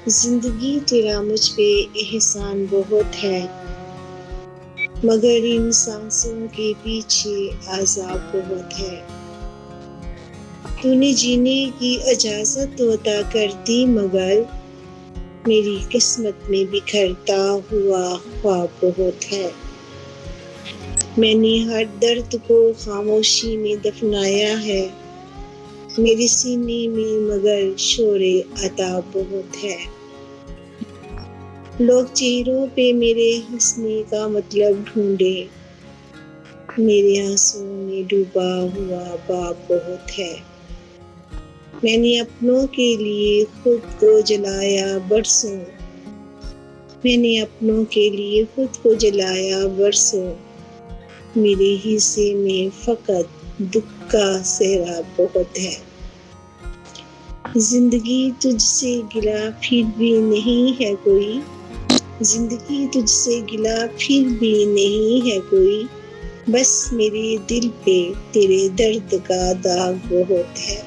زندگی تیرا مجھ پہ احسان بہت ہے، مگر ان سانسوں کے پیچھے عذاب بہت ہے۔ تو نے جینے کی اجازت تو عطا کر دی، مگر میری قسمت میں بکھرتا ہوا خواب بہت ہے۔ میں نے ہر درد کو خاموشی میں دفنایا ہے، میرے سینے میں مگر شور عطاب بہت ہے۔ لوگ چہروں پہ میرے ہنسنے کا مطلب ڈھونڈے، میرے آنسوں میں ڈوبا ہوا باب بہت ہے۔ میں نے اپنوں کے لیے خود کو جلایا برسوں، میں نے اپنوں کے لیے خود کو جلایا برسوں، میرے حصے میں فقط دکھ کا سیراب بہت ہے۔ زندگی تجھ سے گلا پھر بھی نہیں ہے کوئی، زندگی تجھ سے گلا پھر بھی نہیں ہے کوئی، بس میرے دل پہ تیرے درد کا داغ بہت ہے۔